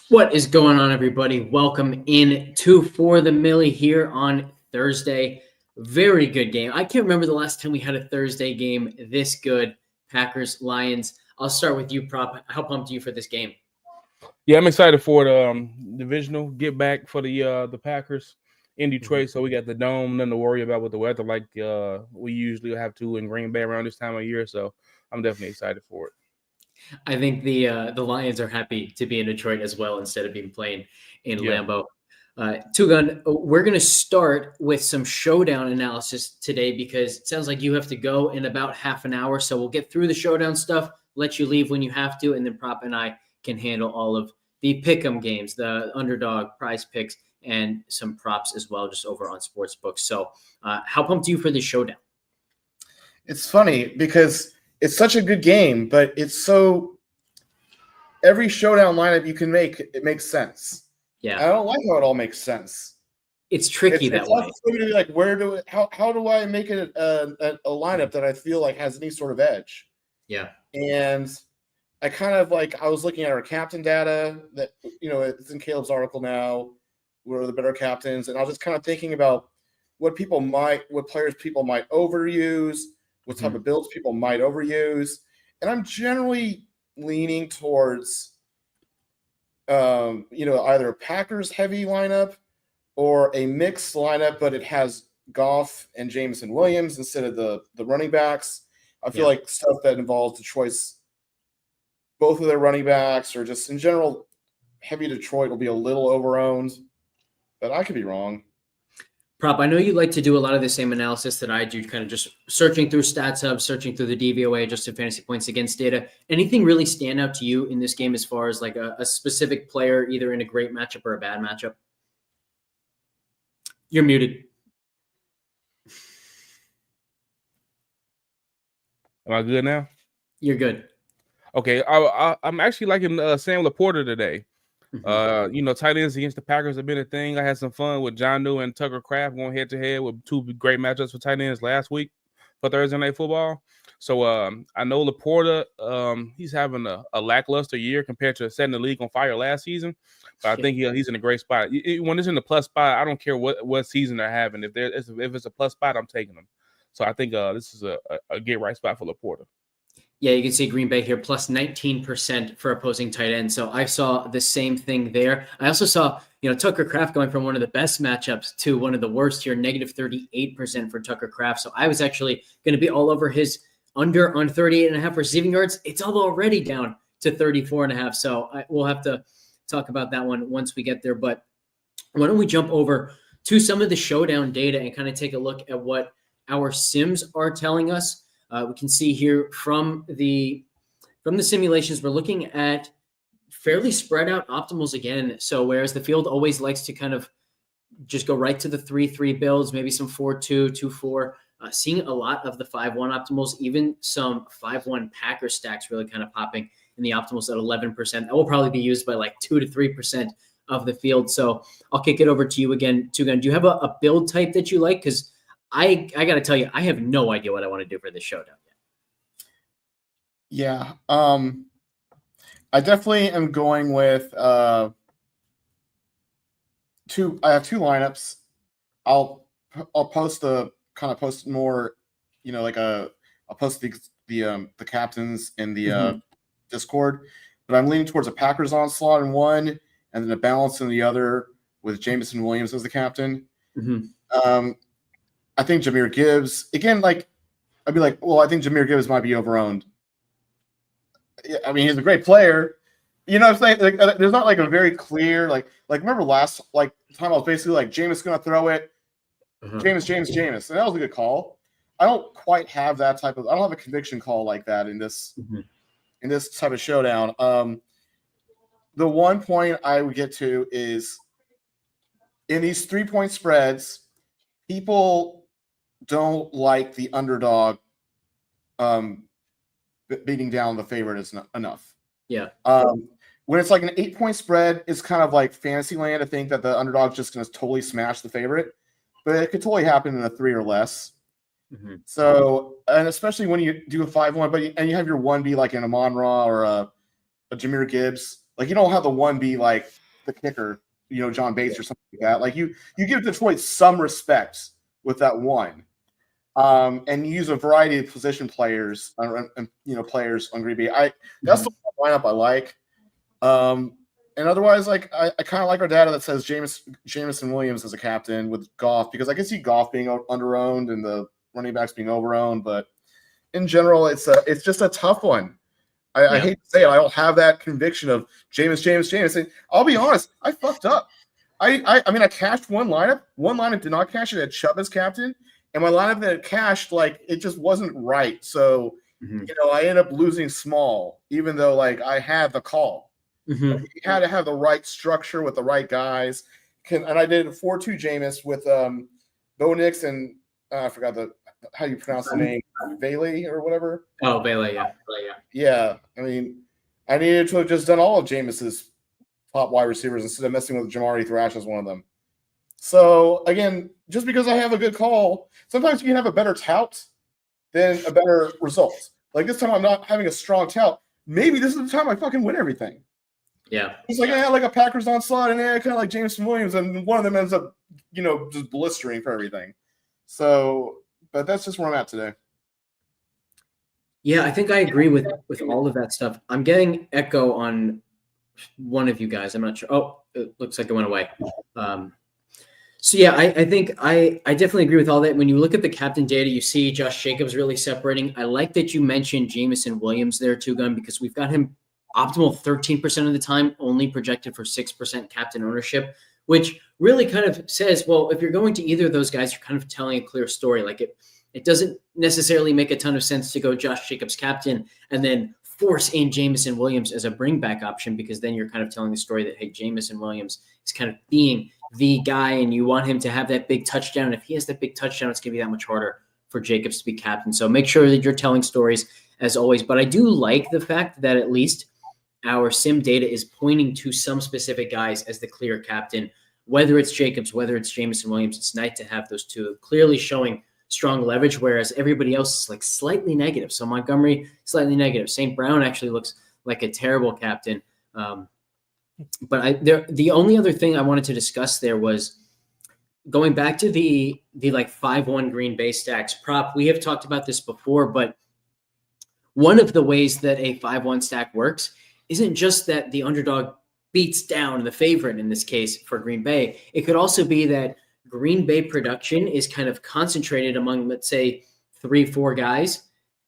What is going on, everybody? Welcome in to For the Millie here on Thursday. Very good game. I can't remember the last time we had a Thursday game this good. Packers, Lions. I'll start with you, Prop. How pumped are you for this game? Yeah, I'm excited for the divisional get back for the Packers in Detroit. So we got the dome, nothing to worry about with the weather like we usually have to in Green Bay around this time of year. So I'm definitely excited for it. I think the Lions are happy to be in Detroit as well instead of being playing in Lambeau. TwoGun, we're going to start with some showdown analysis today because it sounds like you have to go in about half an hour. So we'll get through the showdown stuff, let you leave when you have to, and then Prop and I can handle all of the pick'em games, the underdog prize picks, and some props as well, just over on Sportsbook. So how pumped are you for this showdown? It's funny because it's such a good game, but it's so every showdown lineup you can make, it makes sense. Yeah, I don't like how it all makes sense. It's tricky that way. It's going to be like, how do I make it a lineup that I feel like has any sort of edge? Yeah, and I kind of I was looking at our captain data that it's in Caleb's article now. What are the better captains? And I was just kind of thinking about what players people might overuse, what type of builds people might overuse, and I'm generally leaning towards either a Packers heavy lineup or a mixed lineup, but it has Goff and Jameson Williams instead of the running backs. I feel like stuff that involves Detroit's both of their running backs, or just in general, heavy Detroit will be a little overowned, but I could be wrong. Prop, I know you like to do a lot of the same analysis that I do, kind of just searching through Stats Hub, searching through the DVOA, adjusted fantasy points against data. Anything really stand out to you in this game as far as like a specific player, either in a great matchup or a bad matchup? You're muted. Am I good now? You're good. Okay, I'm actually liking Sam Laporta today. Tight ends against the Packers have been a thing. I had some fun with John New and Tucker Kraft going head to head with two great matchups for tight ends last week for Thursday Night Football. So I know Laporta, he's having a lackluster year compared to setting the league on fire last season. But I think he's in a great spot. When it's in the plus spot, I don't care what season they're having. If it's a plus spot, I'm taking them. So I think this is a get right spot for Laporta. Yeah, you can see Green Bay here plus 19% for opposing tight end. So I saw the same thing there. I also saw, Tucker Kraft going from one of the best matchups to one of the worst here, negative 38% for Tucker Kraft. So I was actually going to be all over his under on 38.5 receiving yards. It's already down to 34.5. So we'll have to talk about that one once we get there. But why don't we jump over to some of the showdown data and kind of take a look at what our sims are telling us. We can see here from the simulations, we're looking at fairly spread out optimals again. So whereas the field always likes to kind of just go right to the 3-3 builds, maybe some 4-2, 2-4, seeing a lot of the 5-1 optimals, even some 5-1 Packer stacks really kind of popping in the optimals at 11%. That will probably be used by like 2 to 3% of the field. So I'll kick it over to you again, TwoGun. Do you have a build type that you like? Because I got to tell you, I have no idea what I want to do for this showdown. Yeah. I definitely am going with I have two lineups. I'll post more, I'll post the captains in the Discord, but I'm leaning towards a Packers onslaught in one and then a balance in the other with Jameson Williams as the captain. I think Jahmyr Gibbs, again, I'd be like, well, I think Jahmyr Gibbs might be overowned. I mean, he's a great player. You know what I'm saying? There's not a very clear, remember last time I was basically Jameis going to throw it. Jameis. And that was a good call. I don't quite have that I don't have a conviction call like that in this type of showdown. The one point I would get to is in these 3-point spreads, people don't like the underdog beating down the favorite is enough. Yeah. When it's like an 8-point spread, it's kind of like fantasy land to think that the underdog's just going to totally smash the favorite, but it could totally happen in a 3 or less. So, and especially when you do a 5-1, and you have your 1 be like an Amon-Ra or a Jahmyr Gibbs, you don't have the 1 be the kicker, John Bates or something like that. Like you give Detroit some respect with that one. And you use a variety of position players players on Green Bay. That's the lineup I like. And otherwise, like I kind of like our data that says Jameson Williams as a captain with Goff, because I can see Goff being underowned and the running backs being overowned, but in general, it's just a tough one. I hate to say it, I don't have that conviction of Jameis. And I'll be honest, I fucked up. I mean, I cashed one lineup. One lineup did not cash it at Chubb as captain, and my lineup that cashed, like, it just wasn't right. So I ended up losing small, even though like I had the call. You had to have the right structure with the right guys. And I did 4-2 Jameis with Bo Nix and I forgot how you pronounce the name, Bailey or whatever. Oh, Bailey, yeah. Yeah, I mean, I needed to have just done all of Jameis's top wide receivers instead of messing with Jamari Thrash as one of them. So again, just because I have a good call, sometimes you can have a better tout than a better result. Like this time, I'm not having a strong tout. Maybe this is the time I fucking win everything. Yeah. It's like I had like a Packers on slot, and I kind of like Jameson Williams, and one of them ends up, just blistering for everything. So, but that's just where I'm at today. Yeah, I think I agree with all of that stuff. I'm getting echo on one of you guys. I'm not sure. Oh, it looks like it went away. So yeah, I think I definitely agree with all that. When you look at the captain data, you see Josh Jacobs really separating. I like that you mentioned Jameson Williams there, TwoGun, because we've got him optimal 13% of the time, only projected for 6% captain ownership, which really kind of says, well, if you're going to either of those guys, you're kind of telling a clear story. Like it doesn't necessarily make a ton of sense to go Josh Jacobs captain and then force in Jameson Williams as a bring back option, because then you're kind of telling the story that, hey, Jameson Williams is kind of being the guy and you want him to have that big touchdown. And if he has that big touchdown, it's going to be that much harder for Jacobs to be captain. So make sure that you're telling stories as always. But I do like the fact that at least our sim data is pointing to some specific guys as the clear captain, whether it's Jacobs, whether it's Jameson Williams. It's nice to have those two clearly showing strong leverage, whereas everybody else is like slightly negative. So Montgomery, slightly negative. St. Brown actually looks like a terrible captain. But the only other thing I wanted to discuss there was going back to the like 5-1 Green Bay stacks prop. We have talked about this before, but one of the ways that a 5-1 stack works isn't just that the underdog beats down the favorite in this case for Green Bay. It could also be that Green Bay production is kind of concentrated among, let's say, 3-4 guys,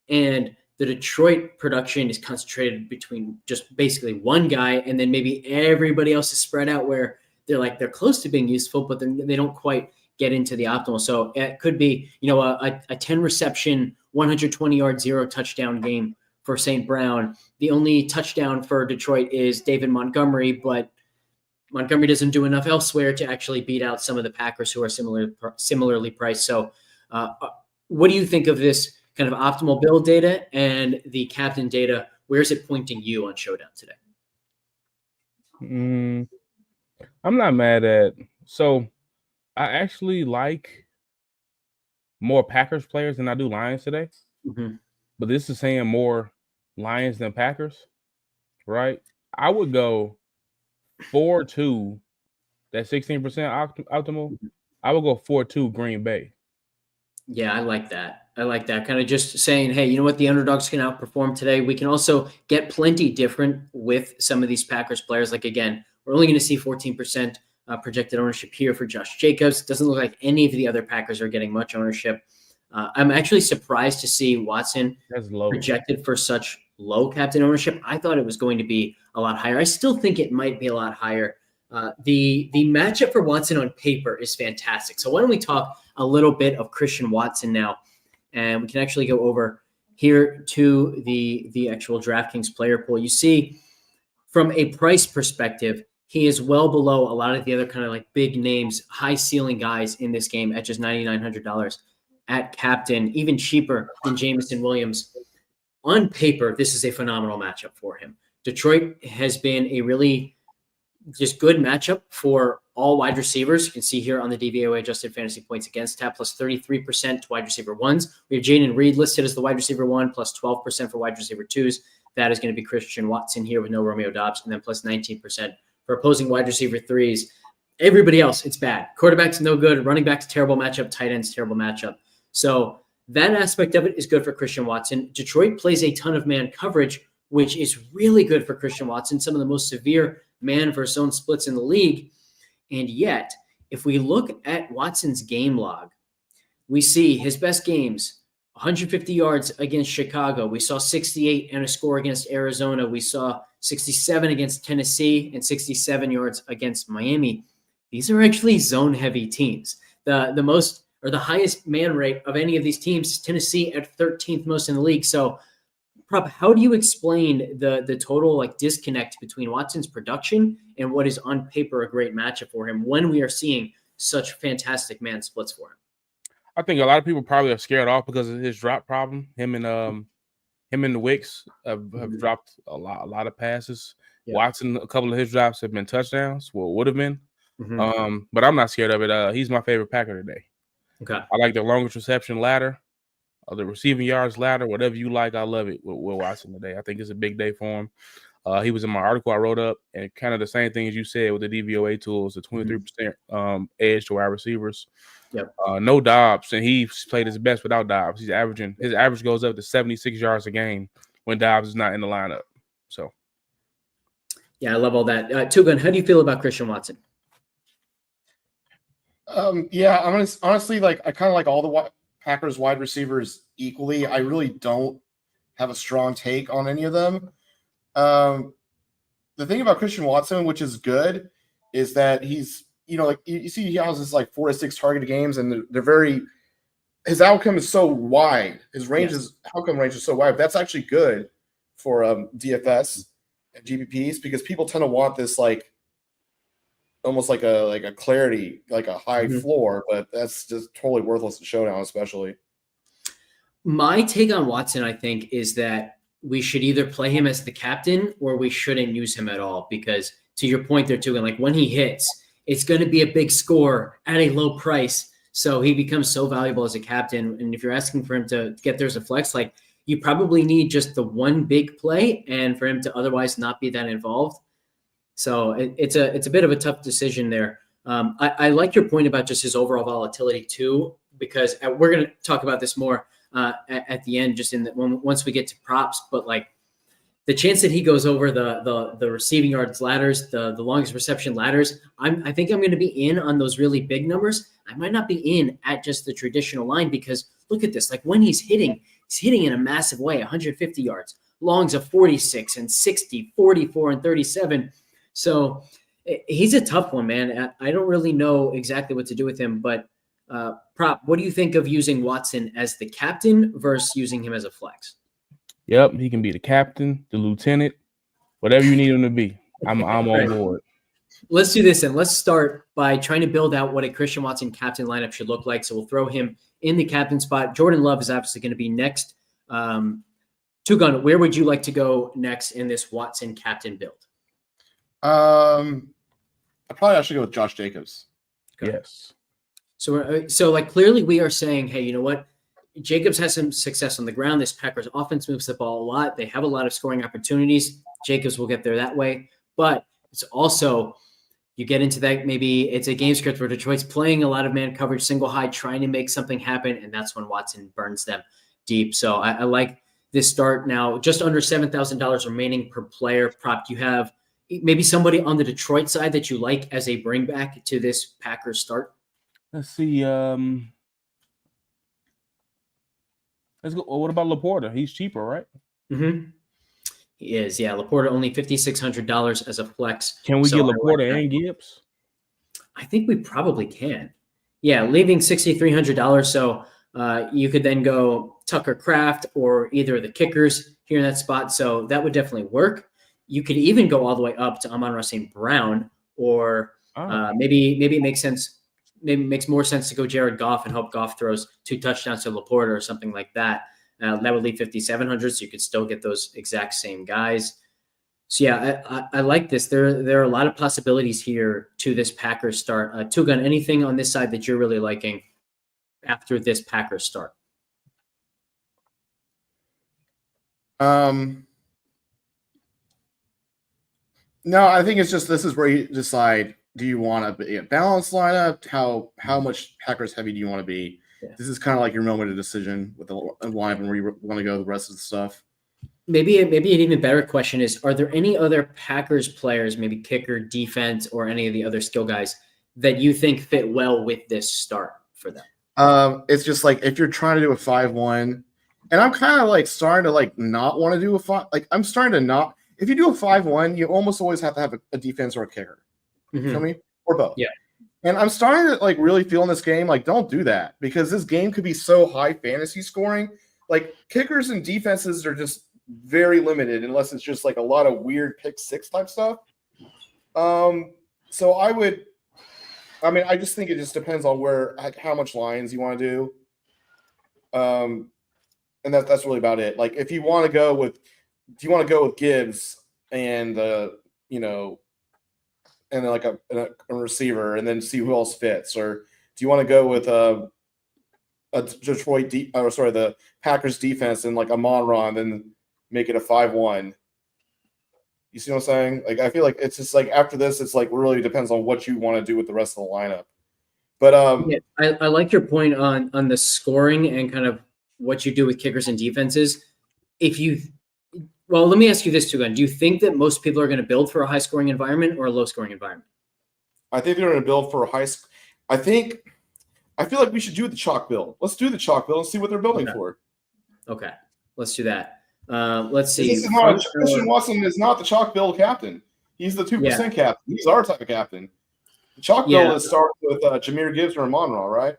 and the Detroit production is concentrated between just basically one guy, and then maybe everybody else is spread out where they're close to being useful, but then they don't quite get into the optimal. So it could be, a 10 reception, 120 yard, 0 touchdown game for St. Brown. The only touchdown for Detroit is David Montgomery, but Montgomery doesn't do enough elsewhere to actually beat out some of the Packers who are similarly priced. So what do you think of this kind of optimal build data and the captain data? Where is it pointing you on Showdown today? I'm not mad at. So I actually like more Packers players than I do Lions today. But this is saying more Lions than Packers, right? I would go 4-2, that 16% optimal. I would go 4-2 Green Bay. Yeah, I like that. Kind of just saying, hey, you know what? The underdogs can outperform today. We can also get plenty different with some of these Packers players. Like, again, we're only going to see 14% projected ownership here for Josh Jacobs. Doesn't look like any of the other Packers are getting much ownership. I'm actually surprised to see Watson projected for such low captain ownership. I thought it was going to be a lot higher. I still think it might be a lot higher. The matchup for Watson on paper is fantastic. So why don't we talk a little bit of Christian Watson now, and we can actually go over here to the actual DraftKings player pool. You see, from a price perspective, he is well below a lot of the other kind of like big names, high ceiling guys in this game at just $9,900 at captain, even cheaper than Jameson Williams. On paper, this is a phenomenal matchup for him. Detroit has been a really just good matchup for all wide receivers. You can see here on the DVOA adjusted fantasy points against tab plus 33% to wide receiver ones. We have Jaden Reed listed as the wide receiver 1 plus 12% for wide receiver 2s. That is going to be Christian Watson here with no Romeo Doubs, and then plus 19% for opposing wide receiver threes. Everybody else, it's bad. Quarterback's no good. Running back's terrible matchup. Tight end's terrible matchup. So that aspect of it is good for Christian Watson. Detroit plays a ton of man coverage, which is really good for Christian Watson. Some of the most severe man versus zone splits in the league. And yet, if we look at Watson's game log, we see his best games, 150 yards against Chicago. We saw 68 and a score against Arizona. We saw 67 against Tennessee and 67 yards against Miami. These are actually zone-heavy teams. The most or the highest man rate of any of these teams, Tennessee at 13th most in the league. So, Prop, how do you explain the total like disconnect between Watson's production and what is on paper a great matchup for him when we are seeing such fantastic man splits for him? I think a lot of people probably are scared off because of his drop problem. Him and the Wicks have dropped a lot of passes. Yeah. Watson, a couple of his drops have been touchdowns. Well, would have been. But I'm not scared of it. He's my favorite Packer today. Okay. I like the longest reception ladder, or the receiving yards ladder, whatever you like. I love it with Watson today. I think it's a big day for him. He was in my article I wrote up, and kind of the same thing as you said with the DVOA tools, the 23% edge to wide receivers. Yep. No Dobbs, and he's played his best without Dobbs. His average goes up to 76 yards a game when Dobbs is not in the lineup. So, yeah, I love all that. TwoGun, how do you feel about Christian Watson? Yeah, I'm gonna honestly like I kind of like all the Packers wide receivers equally. I really don't have a strong take on any of them. The thing about Christian Watson, which is good, is that he's like you see he has this like 4 to 6 targeted games, and they're very his outcome is so wide. His range outcome range is so wide. That's actually good for DFS and GPPs because people tend to want this like almost like a clarity, like a high floor, but that's just totally worthless in Showdown, especially. My take on Watson, I think, is that we should either play him as the captain or we shouldn't use him at all because to your point there too, and like when he hits, it's going to be a big score at a low price. So he becomes so valuable as a captain. And if you're asking for him to get there as a flex, like you probably need just the one big play and for him to otherwise not be that involved. So it's a bit of a tough decision there. I like your point about just his overall volatility too, because we're going to talk about this more at the end, just once we get to props. But like the chance that he goes over the receiving yards ladders, the longest reception ladders, I think I'm going to be in on those really big numbers. I might not be in at just the traditional line because look at this. Like when he's hitting in a massive way, 150 yards, longs of 46 and 60, 44 and 37. So he's a tough one, man. I don't really know exactly what to do with him, but Prop, what do you think of using Watson as the captain versus using him as a flex? Yep, he can be the captain, the lieutenant, whatever you need him to be. I'm on board. Let's do this, and let's start by trying to build out what a Christian Watson captain lineup should look like. So we'll throw him in the captain spot. Jordan Love is obviously going to be next. TwoGun, where would you like to go next in this Watson captain build? I probably actually go with Josh Jacobs. Okay. Yes. So like clearly we are saying, hey, you know what? Jacobs has some success on the ground. This Packers offense moves the ball a lot. They have a lot of scoring opportunities. Jacobs will get there that way. But it's also, you get into that, maybe it's a game script where Detroit's playing a lot of man coverage, single high, trying to make something happen, and that's when Watson burns them deep. So I like this start now. Just under $7,000 remaining per player. Prop, do you have maybe somebody on the Detroit side that you like as a bring back to this Packers start? Let's see. Let's go. What about Laporta? He's cheaper, right? Mm-hmm. He is. Yeah, Laporta only $5,600 as a flex. Can we get Laporta and Gibbs? I think we probably can. Yeah, leaving $6,300. So you could then go Tucker Kraft or either of the kickers here in that spot. So that would definitely work. You could even go all the way up to Amon-Ra St. Brown, or maybe it makes sense. Maybe it makes more sense to go Jared Goff and hope Goff throws 2 touchdowns to Laporta or something like that. That would leave 5,700, so you could still get those exact same guys. So yeah, I like this. There are a lot of possibilities here to this Packers start. TwoGun, anything on this side that you're really liking after this Packers start? No, I think it's just this is where you decide: do you want to be a balanced lineup? How much Packers heavy do you want to be? Yeah. This is kind of like your moment of decision with the lineup and where you want to go the rest of the stuff. Maybe an even better question is: are there any other Packers players, maybe kicker, defense, or any of the other skill guys that you think fit well with this start for them? It's just like if you're trying to do a 5-1, and I'm kind of like starting to like not want to do a 5. Like I'm starting to not. If you do a 5-1, you almost always have to have a defense or a kicker. Mm-hmm. You feel me? Or both. Yeah. And I'm starting to like really feel in this game, like, don't do that because this game could be so high fantasy scoring. Like kickers and defenses are just very limited unless it's just like a lot of weird pick six type stuff. So I just think it just depends on how much lines you want to do. And that's really about it. Like if you want to go with Gibbs and and like a receiver, and then see who else fits, or do you want to go with the Packers defense and like a Monron, and then make it a 5-1? You see what I'm saying? Like I feel like it's just like after this, it's like really depends on what you want to do with the rest of the lineup. But I like your point on the scoring and kind of what you do with kickers and defenses. Well, let me ask you this, TwoGun. Do you think that most people are going to build for a high-scoring environment or a low-scoring environment? I think they're going to build for a high. I feel like we should do the chalk build. Let's do the chalk build and see what they're building for. Okay, let's do that. Let's see. Christian Watson is not the chalk build captain. He's the 2% captain. He's our type of captain. The chalk build is starting with Jahmyr Gibbs or Monroe, right?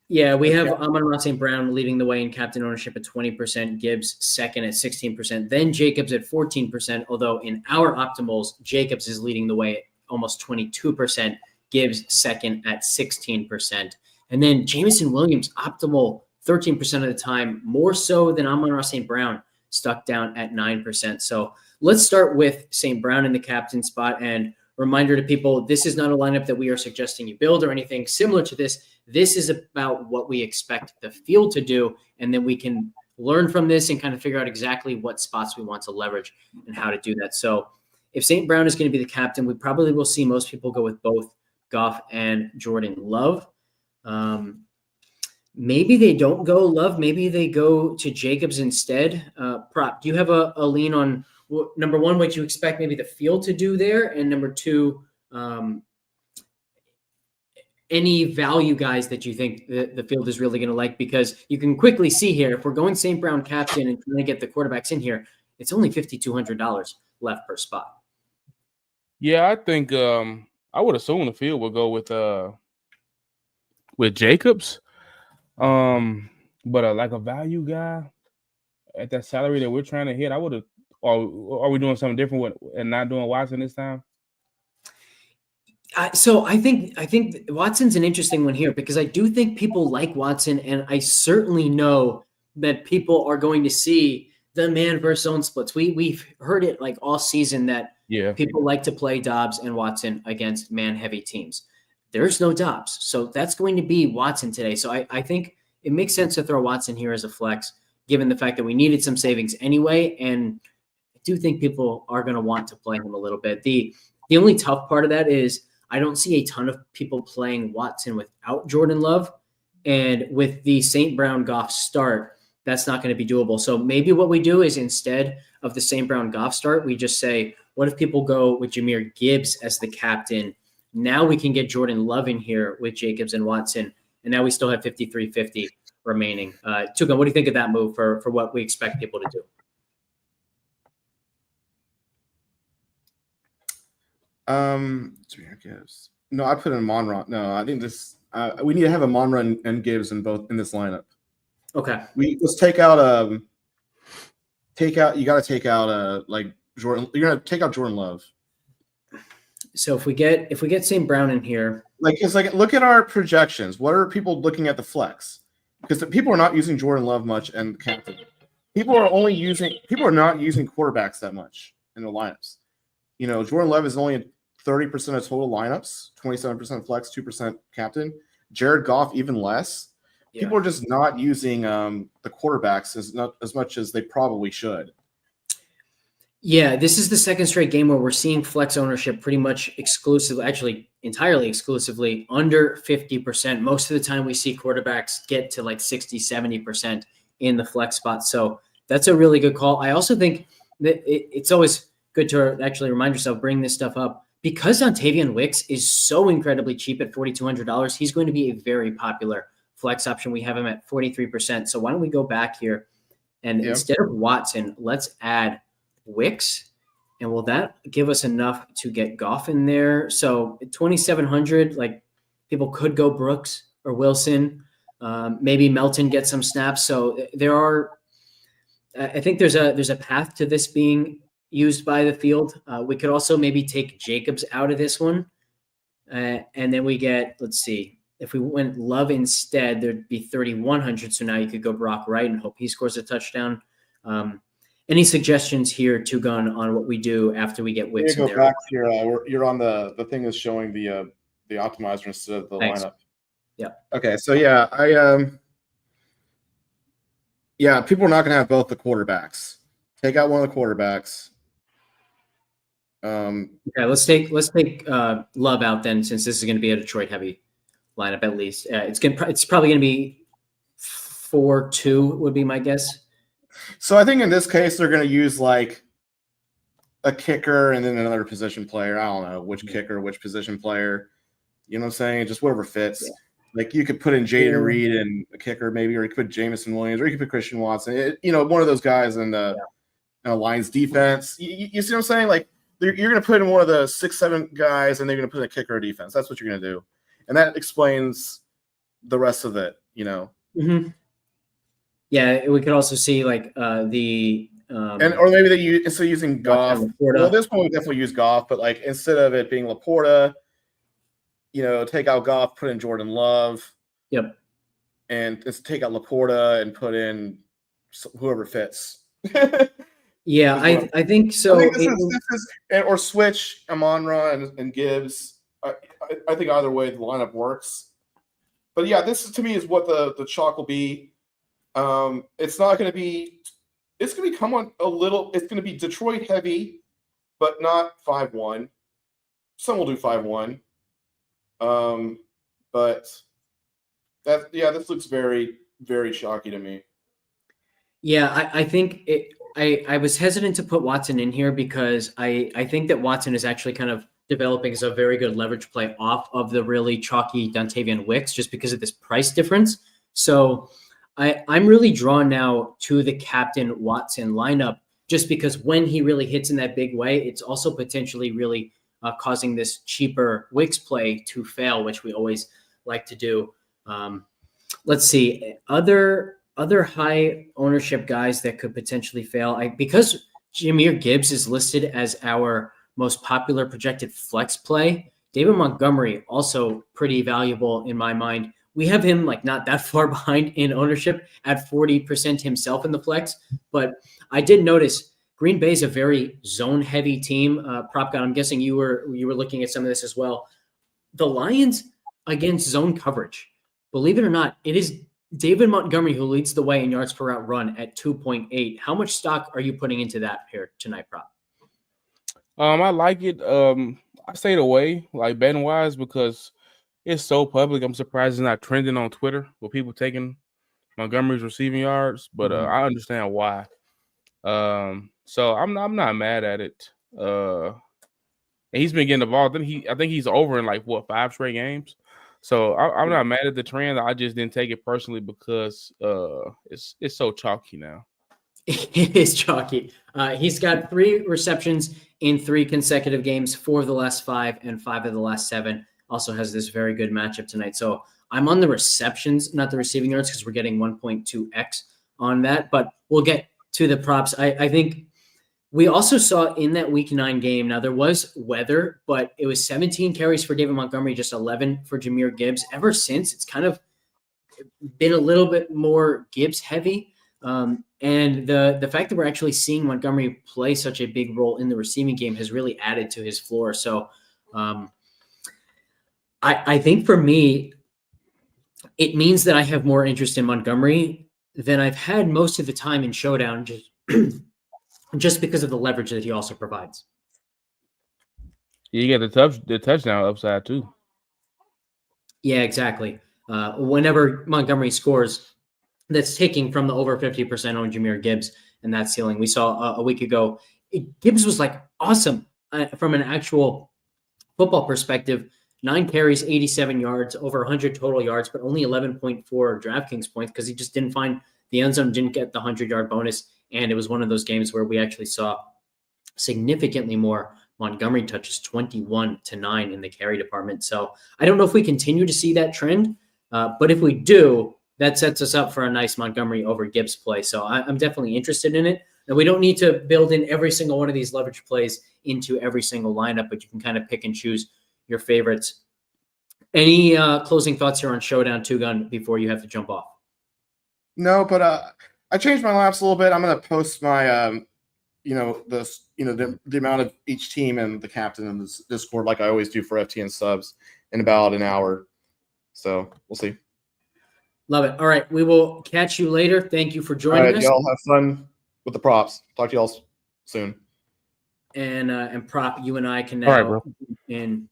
Yeah, we have Amon-Ra St. Brown leading the way in captain ownership at 20%, Gibbs second at 16%, then Jacobs at 14%, although in our optimals, Jacobs is leading the way at almost 22%, Gibbs second at 16%. And then Jameson Williams, optimal 13% of the time, more so than Amon-Ra St. Brown, stuck down at 9%. So let's start with St. Brown in the captain spot. And reminder to people, this is not a lineup that we are suggesting you build or anything similar to this. This is about what we expect the field to do, and then we can learn from this and kind of figure out exactly what spots we want to leverage and how to do that. So if St. Brown is going to be the captain, we probably will see most people go with both Goff and Jordan Love. Maybe they don't go Love. Maybe they go to Jacobs instead. Prop, do you have a lean on, number one, what you expect maybe the field to do there, and number two, any value guys that you think the field is really going to like? Because you can quickly see here, if we're going St. Brown captain and trying to get the quarterbacks in here, it's only $5,200 left per spot. Yeah, I think I would assume the field will go with Jacobs. But like a value guy at that salary that we're trying to hit, I would have. Or are we doing something different and not doing Watson this time? So I think Watson's an interesting one here because I do think people like Watson, and I certainly know that people are going to see the man versus zone splits. We've heard it like all season that people like to play Dobbs and Watson against man heavy teams. There's no Dobbs, so that's going to be Watson today. So I think it makes sense to throw Watson here as a flex, given the fact that we needed some savings anyway, and I do think people are going to want to play him a little bit. The only tough part of that is I don't see a ton of people playing Watson without Jordan Love, and with the St. Brown Goff start, that's not going to be doable. So maybe what we do is instead of the St. Brown Goff start, we just say, what if people go with Jahmyr Gibbs as the captain? Now we can get Jordan Love in here with Jacobs and Watson, and now we still have 5,350 remaining. TwoGun, what do you think of that move for what we expect people to do? Gibbs. No, I put in Monron. No, I think this. We need to have a Monron and Gibbs in this lineup. Okay. Let's take out. You got to take out like Jordan. You're gonna take out Jordan Love. So if we get St. Brown in here, look at our projections. What are people looking at the flex? Because people are not using Jordan Love much and captain. People are not using quarterbacks that much in the lineups. Jordan Love is only 30% of total lineups, 27% flex, 2% captain. Jared Goff even less. Yeah. People are just not using the quarterbacks as much as they probably should. Yeah, this is the second straight game where we're seeing flex ownership pretty much exclusively, actually entirely exclusively under 50%. Most of the time we see quarterbacks get to like 60, 70% in the flex spot. So that's a really good call. I also think that it's always good to actually remind yourself, bring this stuff up. Because Dontavian Wicks is so incredibly cheap at $4,200, he's going to be a very popular flex option. We have him at 43%. So why don't we go back here and instead of Watson, let's add Wicks, and will that give us enough to get Goff in there? So 2,700, like people could go Brooks or Wilson, maybe Melton get some snaps. So there are, I think there's a path to this being used by the field. We could also maybe take Jacobs out of this one, and then we get, let's see, if we went Love instead, there'd be 3,100. So now you could go Brock Wright and hope he scores a touchdown. Any suggestions here, TwoGun, on what we do after we get Wicks in there? Back here. You're on the thing is showing the optimizer instead of the lineup. Yeah. Okay. So yeah, people are not going to have both the quarterbacks. Take out one of the quarterbacks. Okay, let's take Love out then, since this is going to be a Detroit heavy lineup at least. It's probably going to be 4-2 would be my guess. So I think in this case they're going to use like a kicker and then another position player. I don't know which kicker, which position player. You know what I'm saying? Just whatever fits. Yeah. Like you could put in Jaden Reed and a kicker maybe, or you could put Jameson Williams, or you could put Christian Watson. One of those guys in the Lions defense. You see what I'm saying? Like you're going to put in one of the 6-7 guys, and they're going to put in a kicker or defense. That's what you're going to do, and that explains the rest of it. Mm-hmm. Yeah, we could also see like or maybe they instead of using Goff. Well, this one would definitely use Goff, but like instead of it being Laporta, take out Goff, put in Jordan Love. Yep. And let's take out Laporta and put in whoever fits. Yeah, I think so. I think this is or switch Amon-Ra and Gibbs. I think either way the lineup works. But yeah, this to me is what the chalk will be. It's not going to be. It's going to become a little. It's going to be Detroit heavy, but not 5-1. Some will do 5-1. But this looks very, very shocky to me. Yeah, I think I was hesitant to put Watson in here because I think that Watson is actually kind of developing as a very good leverage play off of the really chalky Dontavian Wicks just because of this price difference. So I'm really drawn now to the Captain Watson lineup just because when he really hits in that big way, it's also potentially really causing this cheaper Wicks play to fail, which we always like to do. Let's see, other high ownership guys that could potentially fail. Because Jahmyr Gibbs is listed as our most popular projected flex play, David Montgomery also pretty valuable in my mind. We have him like not that far behind in ownership at 40% himself in the flex, but I did notice Green Bay is a very zone-heavy team. PropGod, I'm guessing you were looking at some of this as well. The Lions against zone coverage, believe it or not, it is David Montgomery who leads the way in yards per route run at 2.8. How much stock are you putting into that here tonight, Prop? I like it. I stayed away, like betting-wise, because it's so public. I'm surprised it's not trending on Twitter with people taking Montgomery's receiving yards, but I understand why. So I'm not mad at it. And he's been getting involved. I think he's over in like 5 straight games. So I'm not mad at the trend. I just didn't take it personally because it's so chalky now. It is chalky. He's got 3 receptions in 3 consecutive games, 4 of the last 5 and 5 of the last 7. Also has this very good matchup tonight. So I'm on the receptions, not the receiving yards, because we're getting 1.2x on that. But we'll get to the props. I think we also saw in that Week 9 game, now there was weather, but it was 17 carries for David Montgomery, just 11 for Jahmyr Gibbs. Ever since, it's kind of been a little bit more Gibbs heavy. And the fact that we're actually seeing Montgomery play such a big role in the receiving game has really added to his floor. So I think for me, it means that I have more interest in Montgomery than I've had most of the time in Showdown. Just just because of the leverage that he also provides. You get the touchdown upside too. Yeah, exactly. Whenever Montgomery scores, that's taking from the over 50% on Jahmyr Gibbs and that ceiling. We saw a week ago, Gibbs was like awesome from an actual football perspective. 9 carries, 87 yards, over 100 total yards, but only 11.4 DraftKings points because he just didn't find the end zone, didn't get the 100-yard bonus. And it was one of those games where we actually saw significantly more Montgomery touches, 21-9 in the carry department. So I don't know if we continue to see that trend, but if we do, that sets us up for a nice Montgomery over Gibbs play. So I'm definitely interested in it. And we don't need to build in every single one of these leverage plays into every single lineup, but you can kind of pick and choose your favorites. Any closing thoughts here on Showdown TwoGun before you have to jump off? No, but I changed my laps a little bit. I'm going to post my the amount of each team and the captain in this Discord like I always do for FTN subs in about an hour. So we'll see. Love it. All right, we will catch you later. Thank you for joining us. Y'all have fun with the props. Talk to y'all soon. And Prop, you and I can now in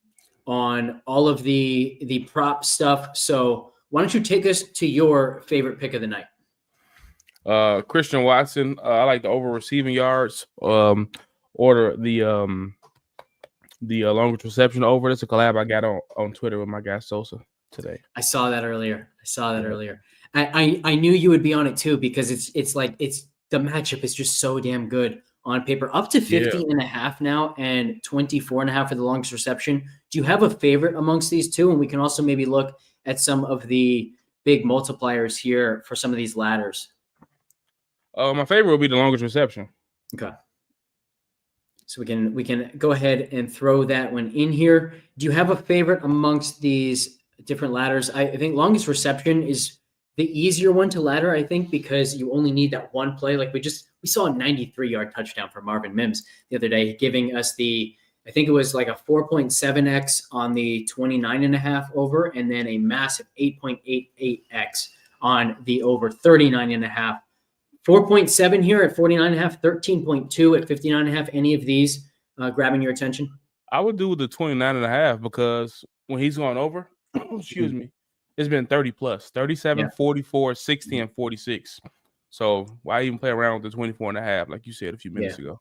on all of the prop stuff. So why don't you take us to your favorite pick of the night? Christian Watson. I like the over receiving yards. Order the longest reception over. That's a collab I got on Twitter with my guy Sosa today. I saw that earlier. I knew you would be on it too because it's the matchup is just so damn good on paper. Up to 50.5 now and 24.5 for the longest reception. Do you have a favorite amongst these two? And we can also maybe look at some of the big multipliers here for some of these ladders. My favorite would be the longest reception. Okay. So we can go ahead and throw that one in here. Do you have a favorite amongst these different ladders? I think longest reception is the easier one to ladder, I think, because you only need that one play. Like we saw a 93-yard touchdown from Marvin Mims the other day, giving us I think it was like a 4.7x on the 29.5 over, and then a massive 8.88x on the over 39.5. 4.7 here at 49.5, 13.2 at 59.5. Any of these grabbing your attention? I would do the 29.5 because when he's gone over, excuse me, it's been 30 plus, 37, 44, 60, and 46. So why even play around with the 24.5, like you said a few minutes ago?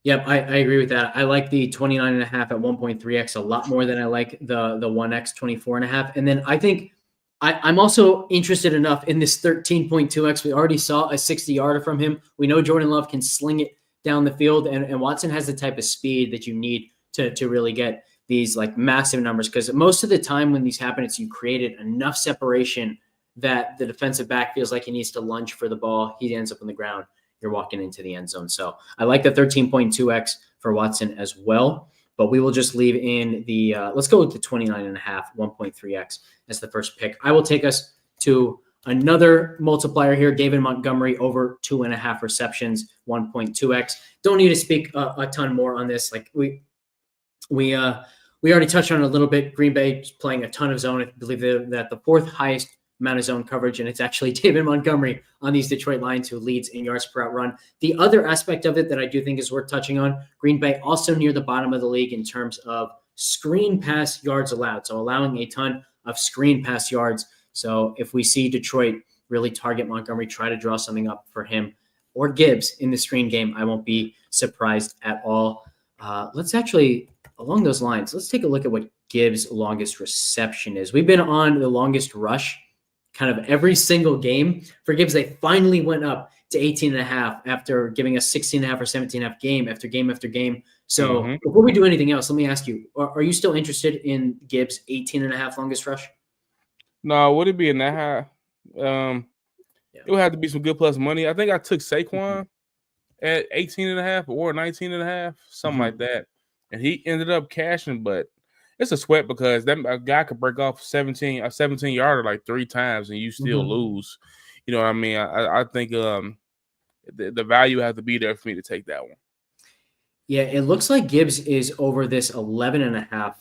Yep, I agree with that. I like the 29.5 at 1.3x a lot more than I like the 1x 24.5. And then I think I'm also interested enough in this 13.2x. We already saw a 60-yarder from him. We know Jordan Love can sling it down the field, and Watson has the type of speed that you need to really get these like massive numbers. Because most of the time when these happen, it's you created enough separation that the defensive back feels like he needs to lunge for the ball. He ends up on the ground. You're walking into the end zone. So I like the 13.2x for Watson as well. But we will just leave in the let's go with the 29.5, 1.3x as the first pick. I will take us to another multiplier here. David Montgomery over 2.5 receptions, 1.2x. Don't need to speak a ton more on this. Like we already touched on it a little bit. Green Bay is playing a ton of zone. I believe that the fourth highest amount of zone coverage, and it's actually David Montgomery on these Detroit Lions who leads in yards per out run. The other aspect of it that I do think is worth touching on, Green Bay also near the bottom of the league in terms of screen pass yards allowed, so allowing a ton of screen pass yards. So if we see Detroit really target Montgomery, try to draw something up for him or Gibbs in the screen game, I won't be surprised at all. Let's actually, along those lines, let's take a look at what Gibbs' longest reception is. We've been on the longest rush kind of every single game. For Gibbs, they finally went up to 18.5 after giving us 16.5 or 17.5 game after game after game. So before we do anything else, let me ask you, are you still interested in Gibbs' 18.5 longest rush? No, would it be in that high? It would have to be some good plus money. I think I took Saquon at 18.5 or 19.5, something like that. And he ended up cashing, but it's a sweat because that guy could break off a 17-yarder like 3 times and you still lose. You know what I mean? I think the value has to be there for me to take that one. Yeah, it looks like Gibbs is over this 11.5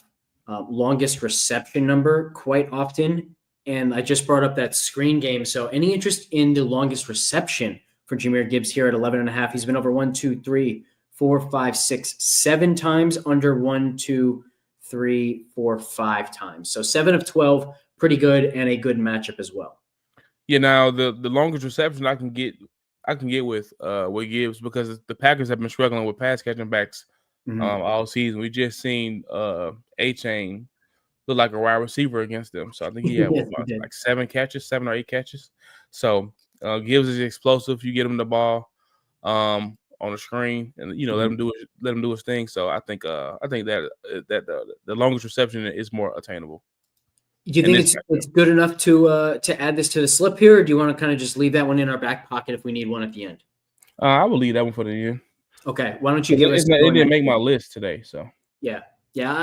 longest reception number quite often. And I just brought up that screen game. So any interest in the longest reception for Jahmyr Gibbs here at 11.5. He's been over 1, 2, 3, 4, 5, 6, 7 times, under 1, 2, 3, 4, 5 times. So 7 of 12, pretty good, and a good matchup as well. Yeah, now the longest reception I can get with Gibbs, because the Packers have been struggling with pass catching backs all season. We just seen A-Chain look like a wide receiver against them. So I think he had like 7 or 8 catches. So Gibbs is explosive. You get him the ball on the screen, and let him do his thing. So I think that the longest reception is more attainable. Do you think it's good enough to add this to the slip here, or do you want to kind of just leave that one in our back pocket if we need one at the end? I will leave that one for the end. Okay. Why don't you give us? It didn't make my list today, so yeah,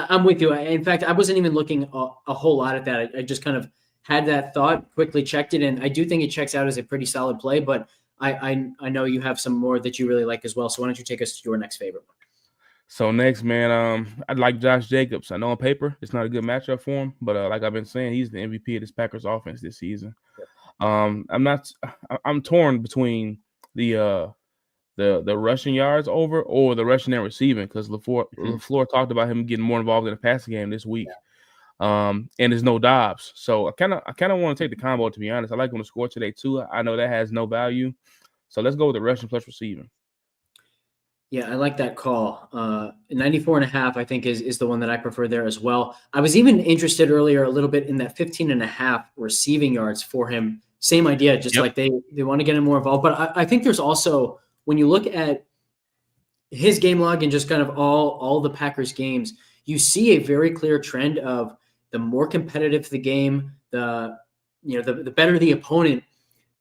I'm with you. In fact, I wasn't even looking a whole lot at that. I just kind of had that thought, quickly checked it, and I do think it checks out as a pretty solid play. But I know you have some more that you really like as well. So why don't you take us to your next favorite one? So next, man, I'd like Josh Jacobs. I know on paper it's not a good matchup for him, but like I've been saying, he's the MVP of this Packers offense this season. I'm torn between the rushing yards over or the rushing and receiving, because LaFleur talked about him getting more involved in the passing game this week. And there's no Dobbs, so I kind of want to take the combo. To be honest, I like him to score today too. I know that has no value, so let's go with the rushing plus receiving. Yeah, I like that call. 94.5, I think, is the one that I prefer there as well. I was even interested earlier a little bit in that 15.5 receiving yards for him. Same idea, just like they want to get him more involved. But I think there's also, when you look at his game log and just kind of all the Packers games, you see a very clear trend of the more competitive the game, the better the opponent,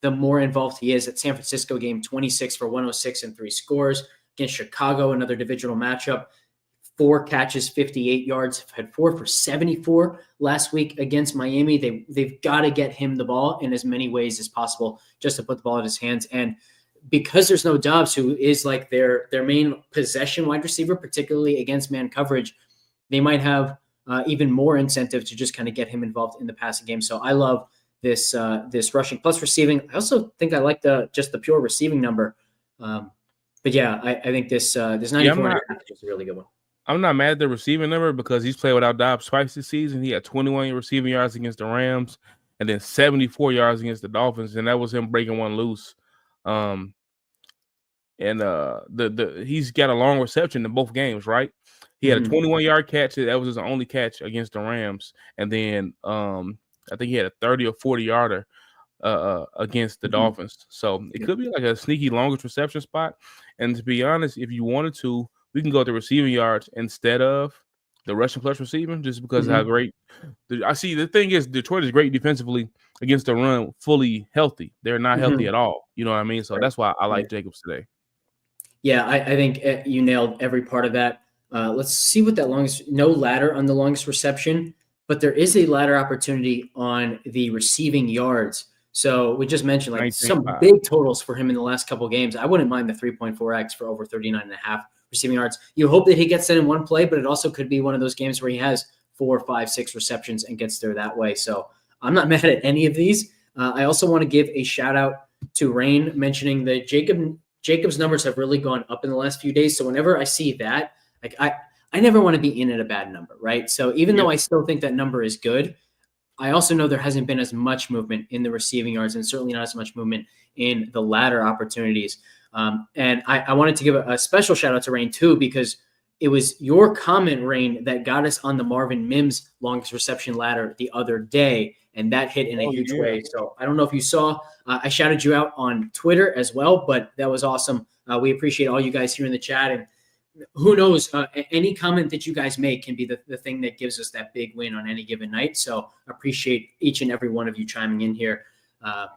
the more involved he is. At San Francisco game, 26 for 106 and 3 scores. Against Chicago, another divisional matchup, 4 catches, 58 yards, had 4 for 74 last week against Miami. They've got to get him the ball in as many ways as possible just to put the ball in his hands. And because there's no Dobbs, who is like their main possession wide receiver, particularly against man coverage, they might have even more incentive to just kind of get him involved in the passing game. So I love this rushing plus receiving. I also think I like the pure receiving number. But yeah, I think this 94 is a really good one. I'm not mad at the receiving number because he's played without Dobbs twice this season. He had 21 receiving yards against the Rams and then 74 yards against the Dolphins, and that was him breaking one loose. He's got a long reception in both games, right? He had a 21-yard catch. That was his only catch against the Rams, and then I think he had a 30 or 40-yarder against the Dolphins. So it could be like a sneaky longest reception spot. And to be honest, if you wanted to, we can go to receiving yards instead of the rushing plus receiving, just because of how great I see. The thing is, Detroit is great defensively against the run, fully healthy. They're not healthy at all. You know what I mean? So that's why I like Jacobs today. Yeah, I think you nailed every part of that. Let's see what that no ladder on the longest reception, but there is a ladder opportunity on the receiving yards. So we just mentioned like some big totals for him in the last couple of games. I wouldn't mind the 3.4x for over 39.5 receiving yards. You hope that he gets that in one play, but it also could be one of those games where he has 4, 5, 6 receptions and gets there that way. So I'm not mad at any of these. I also want to give a shout out to Rain, mentioning that Jacob's numbers have really gone up in the last few days. So whenever I see that, like I never want to be in at a bad number, right? So even though I still think that number is good, I also know there hasn't been as much movement in the receiving yards and certainly not as much movement in the ladder opportunities. And I wanted to give a special shout out to Rain too, because it was your comment, Rain, that got us on the Marvin Mims longest reception ladder the other day. And that hit in a huge way. So I don't know if you saw, I shouted you out on Twitter as well, but that was awesome. We appreciate all you guys here in the chat. And who knows, any comment that you guys make can be the thing that gives us that big win on any given night. So I appreciate each and every one of you chiming in here. I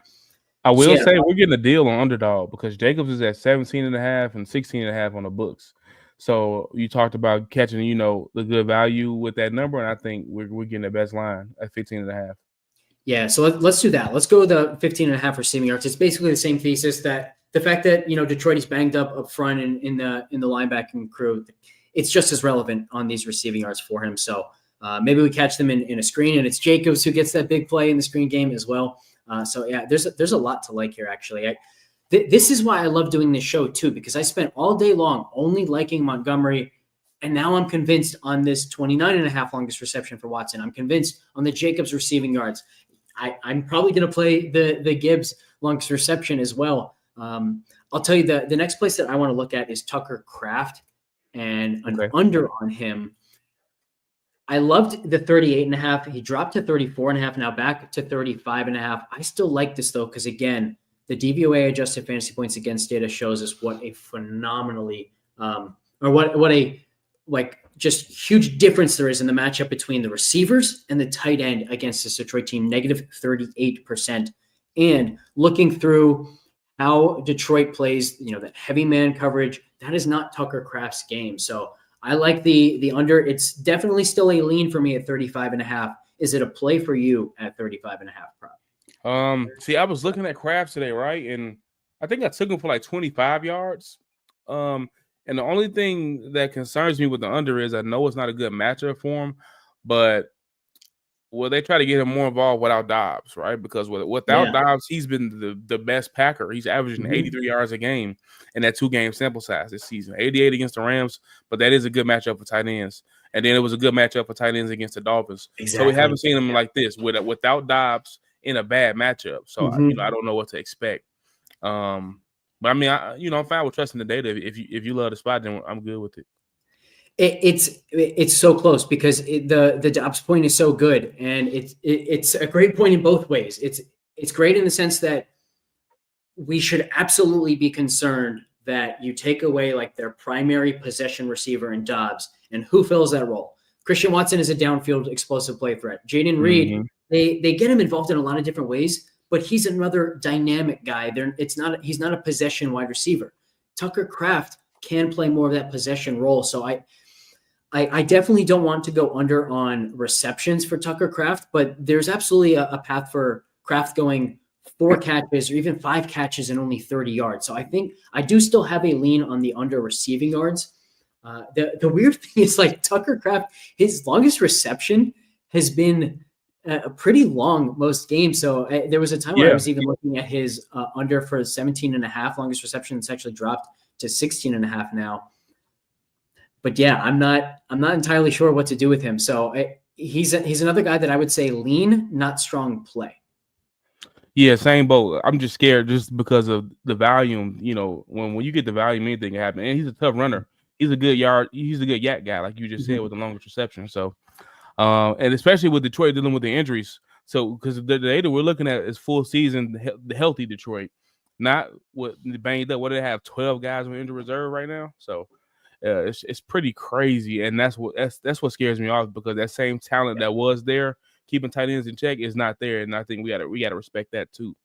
will say we're getting a deal on Underdog because Jacobs is at 17.5 and 16.5 on the books. So you talked about catching, the good value with that number, and I think we're getting the best line at 15.5. Yeah, so let's do that. Let's go with the 15.5 receiving yards. It's basically the same thesis that the fact that Detroit is banged up front in the linebacking crew, it's just as relevant on these receiving yards for him. So maybe we catch them in a screen, and it's Jacobs who gets that big play in the screen game as well. So yeah, there's a lot to like here actually. This is why I love doing this show too, because I spent all day long only liking Montgomery. And now I'm convinced on this 29.5 longest reception for Watson. I'm convinced on the Jacobs receiving yards. I'm probably going to play the Gibbs longest reception as well. I'll tell you the next place that I want to look at is Tucker Kraft and an under on him. I loved the 38.5. He dropped to 34.5, now back to 35.5. I still like this though, because again, the DVOA adjusted fantasy points against data shows us what a phenomenally what a just huge difference there is in the matchup between the receivers and the tight end against this Detroit team, negative 38%. And looking through how Detroit plays, that heavy man coverage, that is not Tucker Kraft's game. So I like the under. It's definitely still a lean for me at 35.5. Is it a play for you at 35.5 prop? See, I was looking at Kraft today, right? And I think I took him for like 25 yards. And the only thing that concerns me with the under is I know it's not a good matchup for him, but they try to get him more involved without Dobbs, right? Because without Dobbs, he's been the best Packer. He's averaging 83 yards a game in that 2-game sample size this season. 88 against the Rams, but that is a good matchup for tight ends. And then it was a good matchup for tight ends against the Dolphins. Exactly. So we haven't seen him like this without Dobbs in a bad matchup. So I don't know what to expect. But I mean, I'm fine with trusting the data. If you love the spot, then I'm good with it. It's so close because the Dobbs point is so good, and it's a great point in both ways. It's great in the sense that we should absolutely be concerned that you take away like their primary possession receiver in Dobbs, and who fills that role? Christian Watson is a downfield explosive play threat. Jaden Reed, they get him involved in a lot of different ways, but he's another dynamic guy. He's not a possession wide receiver. Tucker Kraft can play more of that possession role. So I definitely don't want to go under on receptions for Tucker Kraft, but there's absolutely a path for Kraft going 4 catches or even 5 catches and only 30 yards. So I think I do still have a lean on the under receiving yards. The weird thing is like Tucker Kraft, his longest reception has been pretty long most games. So there was a time where I was even looking at his under for 17.5 longest reception. It's actually dropped to 16.5 now. But yeah, I'm not entirely sure what to do with him. So he's another guy that I would say lean, not strong play. Yeah, same boat. I'm just scared just because of the volume. When you get the volume, anything can happen. And he's a tough runner. He's a good yak guy, like you just said, with the longest reception. So, and especially with Detroit dealing with the injuries. So, because the data we're looking at is full season, the healthy Detroit, not what banged up. What do they have? 12 guys on injury reserve right now. So, it's pretty crazy, and that's what scares me off, because that same talent that was there, keeping tight ends in check, is not there, and I think we gotta respect that too.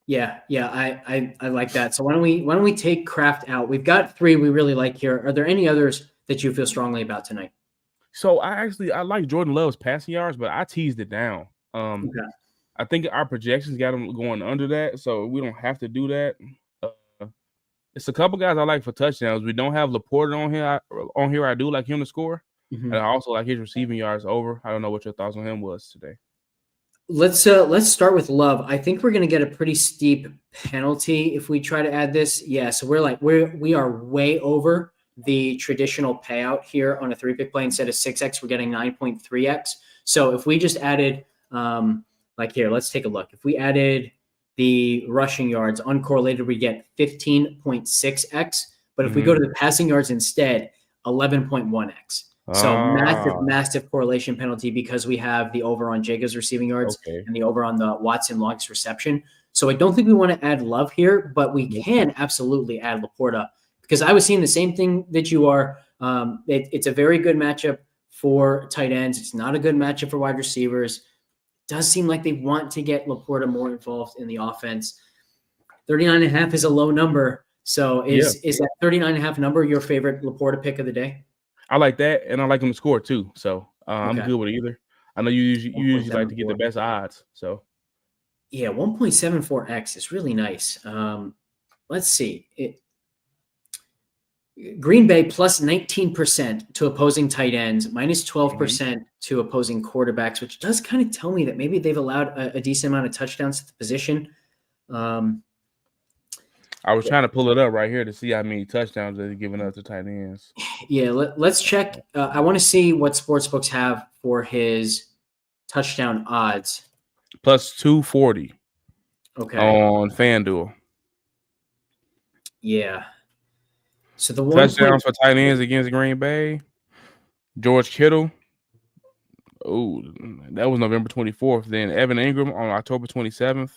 Yeah, I like that. So why don't we take Kraft out? We've got 3 we really like here. Are there any others that you feel strongly about tonight? So I like Jordan Love's passing yards, but I teased it down. I think our projections got him going under that, so we don't have to do that. It's a couple guys I like for touchdowns. We don't have Laporta on here. I do like him to score. And I also like his receiving yards over. I don't know what your thoughts on him was today. Let's start with Love. I think we're going to get a pretty steep penalty if we try to add this. Yeah, so we are way over the traditional payout here on a 3-pick play. Instead of 6x, we're getting 9.3x. So if we just added here, let's take a look. If we added the rushing yards uncorrelated, we get 15.6x. But if we go to the passing yards instead, 11.1x. So massive correlation penalty because we have the over on Jacobs receiving yards and the over on the Watson longest reception. So I don't think we want to add Love here, but we can absolutely add Laporta, because I was seeing the same thing that you are. It's a very good matchup for tight ends. It's not a good matchup for wide receivers. Does seem like they want to get Laporta more involved in the offense. 39.5 is a low number. So is that 39.5 number your favorite Laporta pick of the day? I like that, and I like him to score too. So I'm good with either. I know you usually like to get the best odds. So yeah, 1.74x is really nice. Let's see. Green Bay plus 19% to opposing tight ends, minus 12% to opposing quarterbacks, which does kind of tell me that maybe they've allowed a decent amount of touchdowns to the position. I was trying to pull it up right here to see how many touchdowns they're giving up to tight ends. Yeah, let's check. I want to see what sportsbooks have for his touchdown odds. Plus 240 Okay. on FanDuel. Yeah. So the touchdowns for tight ends against Green Bay. George Kittle. Oh, that was November 24th. Then Evan Ingram on October 27th.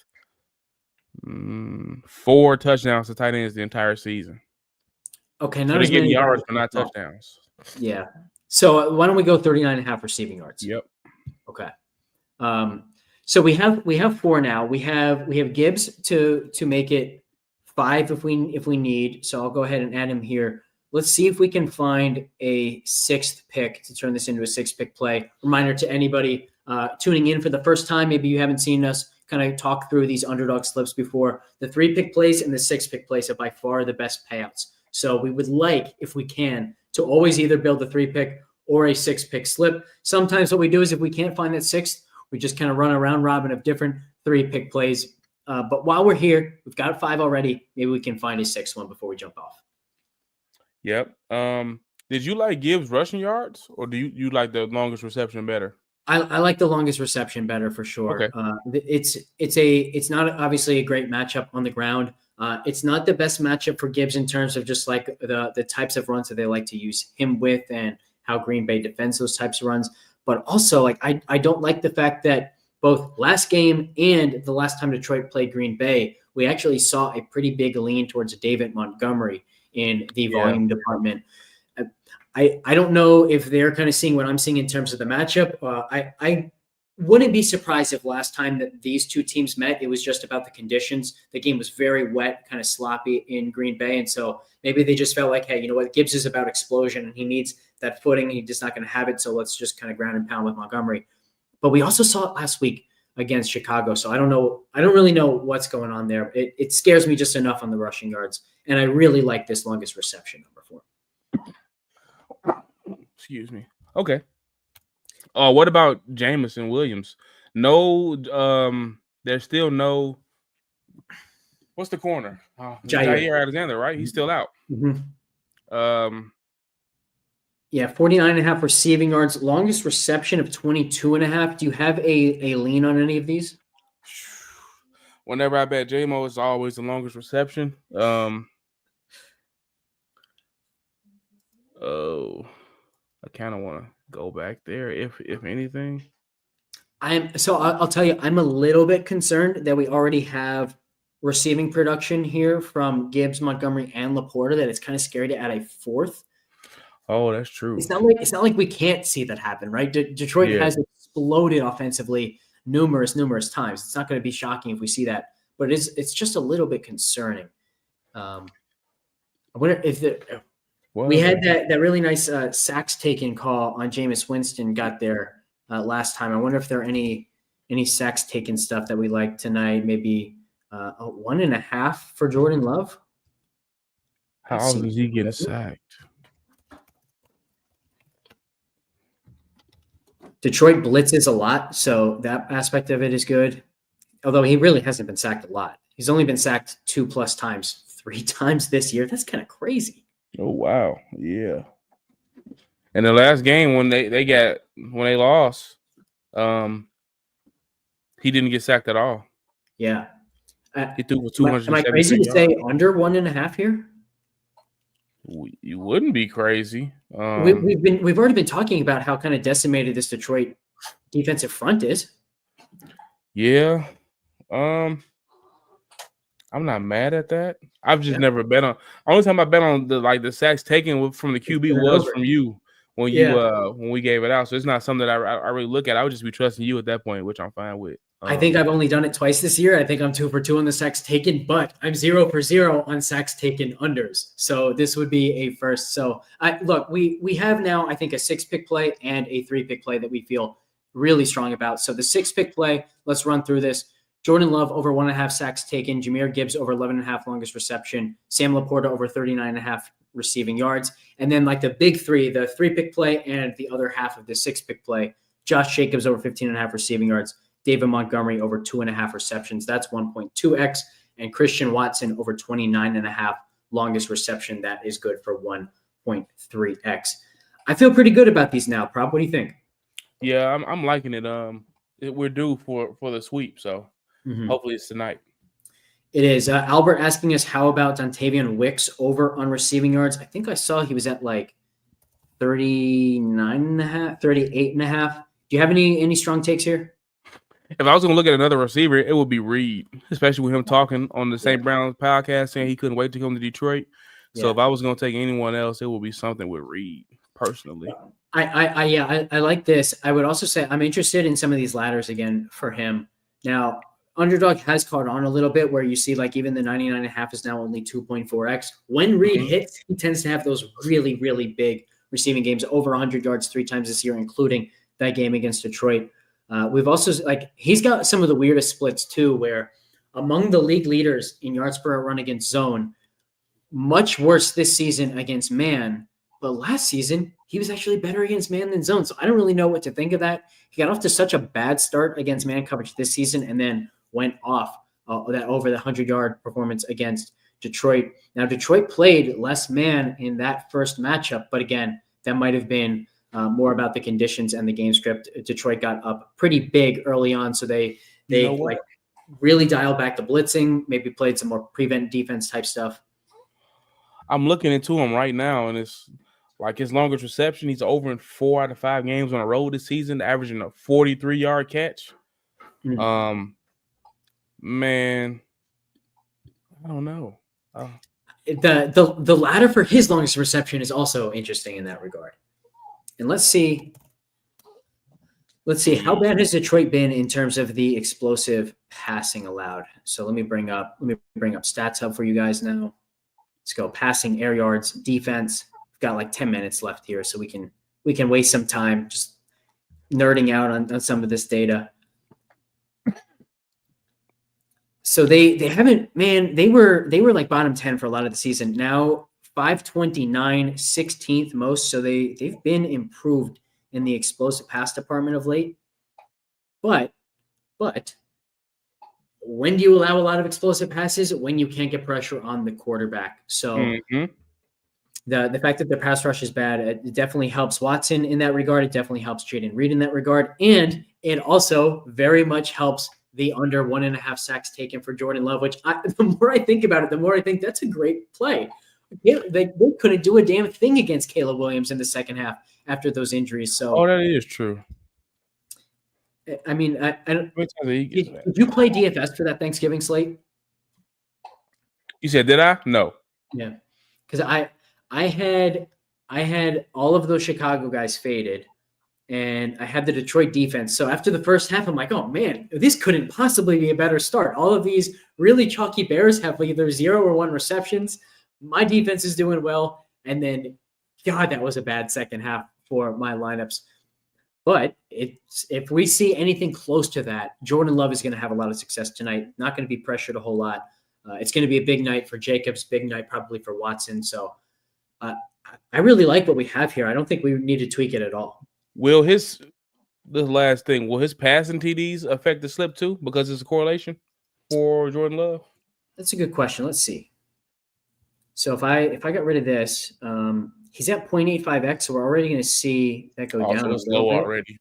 4 touchdowns to tight ends the entire season. Okay, so they're getting yards, but not touchdowns. Yeah. So why don't we go 39.5 receiving yards? Yep. Okay. So we have 4 now. We have Gibbs to make it 5 if we need. So I'll go ahead and add him here. Let's see if we can find a 6th pick to turn this into a 6-pick play. Reminder to anybody tuning in for the first time, maybe you haven't seen us kind of talk through these underdog slips before. The 3-pick plays and the 6-pick plays are by far the best payouts. So we would like, if we can, to always either build a 3-pick or a 6-pick slip. Sometimes what we do is if we can't find that 6th, we just kind of run a round robin of different 3-pick plays. But while we're here, we've got 5 already. Maybe we can find a 6th one before we jump off. Yep. Did you like Gibbs rushing yards, or do you like the longest reception better? I like the longest reception better for sure. Okay. It's not obviously a great matchup on the ground. It's not the best matchup for Gibbs in terms of just like the types of runs that they like to use him with and how Green Bay defends those types of runs. But also, like I don't like the fact that both last game and the last time Detroit played Green Bay, we actually saw a pretty big lean towards David Montgomery in the volume department. I don't know if they're kind of seeing what I'm seeing in terms of the matchup. I wouldn't be surprised if last time that these two teams met, it was just about the conditions. The game was very wet, kind of sloppy in Green Bay. And so maybe they just felt like, hey, you know what? Gibbs is about explosion and he needs that footing. He's just not going to have it. So let's just kind of ground and pound with Montgomery. But we also saw it last week against Chicago. So I don't know. I don't really know what's going on there. It scares me just enough on the rushing yards. And I really like this longest reception number 4. Excuse me. Okay. What about Jamison Williams? No, there's still no. What's the corner? Jair Alexander, right? He's still out. Mm-hmm. Yeah, 49.5 receiving yards, longest reception of 22.5. Do you have a lean on any of these? Whenever I bet JMO, it's always the longest reception. I kind of want to go back there, if anything. I'll tell you, I'm a little bit concerned that we already have receiving production here from Gibbs, Montgomery, and Laporta. That it's kind of scary to add a 4th. Oh, that's true. It's not like we can't see that happen, right? Detroit has exploded offensively numerous times. It's not going to be shocking if we see that, but it's just a little bit concerning. I wonder if we had that really nice sacks taken call on Jameis Winston got there last time. I wonder if there are any sacks taken stuff that we like tonight. Maybe 1.5 for Jordan Love. How often does he get sacked? Detroit blitzes a lot, so that aspect of it is good. Although he really hasn't been sacked a lot. He's only been sacked 2+ times, 3 times this year. That's kind of crazy. Oh, wow. Yeah. In the last game when they lost, he didn't get sacked at all. Yeah. He threw for 200. Am I crazy to say under 1.5 here? You wouldn't be crazy. We've already been talking about how kind of decimated this Detroit defensive front is. Yeah. I'm not mad at that. I've just never bet on. Only time I bet on the sacks taken from the QB was from you when when we gave it out. So it's not something that I really look at. I would just be trusting you at that point, which I'm fine with. I think I've only done it twice this year. I think I'm 2 for 2 on the sacks taken, but I'm 0 for 0 on sacks taken unders. So this would be a first. So we have now, I think, a 6-pick play and a 3-pick play that we feel really strong about. So the 6-pick play, let's run through this. Jordan Love over 1.5 sacks taken. Jameer Gibbs over 11.5 longest reception. Sam Laporta over 39.5 receiving yards. And then like the big 3, the 3-pick play and the other half of the 6-pick play. Josh Jacobs over 15.5 receiving yards. David Montgomery over 2.5 receptions. That's 1.2x. and Christian Watson over 29.5 longest reception. That is good for 1.3x. I feel pretty good about these now. Prop, what do you think? Yeah, I'm liking it. We're due for the sweep, so hopefully it's tonight. It is. Albert asking us, how about Dontavian Wicks over on receiving yards? I think I saw he was at like 39.5, 38.5. Do you have any strong takes here? If I was going to look at another receiver, it would be Reed, especially with him talking on the St. Brown's podcast saying he couldn't wait to come to Detroit. So if I was going to take anyone else, it would be something with Reed, personally. I like this. I would also say I'm interested in some of these ladders again for him. Now, Underdog has caught on a little bit where you see like even the 99.5 is now only 2.4x. When Reed hits, he tends to have those really, really big receiving games, over 100 yards 3 times this year, including that game against Detroit. We've also he's got some of the weirdest splits too, where among the league leaders in yards per run against zone, much worse this season against man. But last season, he was actually better against man than zone. So I don't really know what to think of that. He got off to such a bad start against man coverage this season and then went off that over the 100-yard performance against Detroit. Now, Detroit played less man in that first matchup. But again, that might have been more about the conditions and the game script. Detroit got up pretty big early on. So they really dialed back the blitzing, maybe played some more prevent defense type stuff. I'm looking into him right now, and it's like his longest reception. He's over in 4 out of 5 games on a road this season, averaging a 43-yard catch. Man, I don't know. The ladder for his longest reception is also interesting in that regard. And let's see how bad has Detroit been in terms of the explosive passing allowed. So let me bring up Stats Hub for you guys now. Let's go passing, air yards, defense. We've got like 10 minutes left here, so we can waste some time just nerding out on some of this data. So they haven't, man, they were like bottom 10 for a lot of the season. Now 529, 16th most. So they've been improved in the explosive pass department of late. But when do you allow a lot of explosive passes? When you can't get pressure on the quarterback. So the fact that their pass rush is bad, it definitely helps Watson in that regard. It definitely helps Jaden Reed in that regard. And it also very much helps the under 1.5 sacks taken for Jordan Love, which the more I think about it, the more I think that's a great play. They couldn't do a damn thing against Caleb Williams in the second half after those injuries. So, that is true. I mean, did you play DFS for that Thanksgiving slate? You said, did I? No. Yeah, because I had all of those Chicago guys faded, and I had the Detroit defense. So after the first half, I'm like, oh man, this couldn't possibly be a better start. All of these really chalky Bears have either 0 or 1 receptions. My defense is doing well, and then, God, that was a bad second half for my lineups. But if we see anything close to that, Jordan Love is going to have a lot of success tonight. Not going to be pressured a whole lot. It's going to be a big night for Jacobs, big night probably for Watson. So I really like what we have here. I don't think we need to tweak it at all. Will his passing TDs affect the slip too because it's a correlation for Jordan Love? That's a good question. Let's see. So if I got rid of this, he's at 0.85x, so we're already going to see that go down. So it's low already.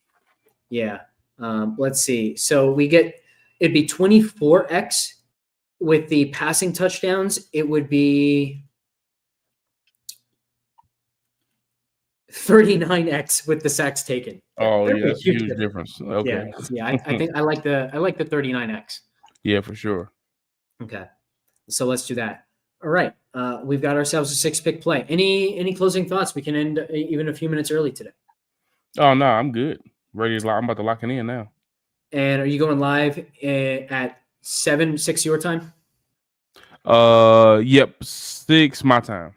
Yeah. Let's see. So it'd be 24x with the passing touchdowns. It would be 39x with the sacks taken. Oh, yeah, that's a huge difference. Okay. Yeah. I think I like the 39x. Yeah, for sure. Okay. So let's do that. All right. We've got ourselves a 6-pick play. Any closing thoughts? We can end even a few minutes early today. Oh, no, I'm good. Ready to I'm about to lock it in now. And are you going live at 7-6 your time? Yep, 6 my time.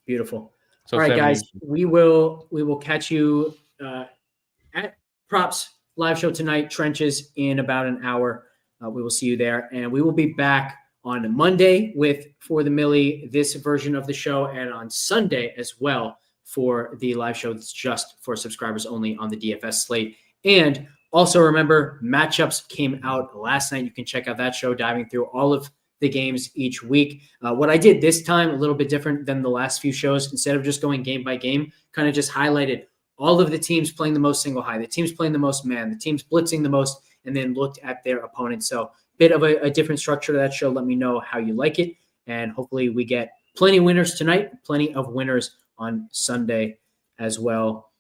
Beautiful. So all right, guys, we will catch you at Props live show tonight, Trenches, in about an hour. We will see you there, and we will be back on Monday with For the Millie, this version of the show, and on Sunday as well for the live show that's just for subscribers only on the DFS slate. And also remember, matchups came out last night. You can check out that show, diving through all of the games each week. What I did this time, a little bit different than the last few shows, instead of just going game by game, kind of just highlighted all of the teams playing the most single high, the teams playing the most man, the teams blitzing the most, and then looked at their opponents. So bit of a different structure to that show. Let me know how you like it. And hopefully we get plenty of winners tonight, plenty of winners on Sunday as well.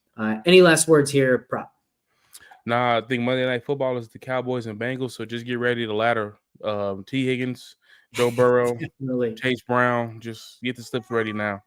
Any last words here, Prop? Nah, I think Monday Night Football is the Cowboys and Bengals, so just get ready to ladder. T. Higgins, Joe Burrow, Chase Brown, just get the slips ready now.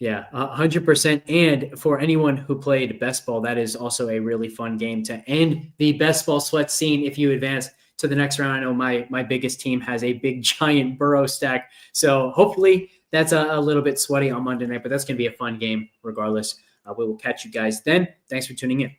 Yeah, 100%. And for anyone who played best ball, that is also a really fun game to end the best ball sweat scene if you advance to the next round. I know my biggest team has a big giant Burrow stack, so hopefully that's a little bit sweaty on Monday night, but that's going to be a fun game regardless. We will catch you guys then. Thanks for tuning in.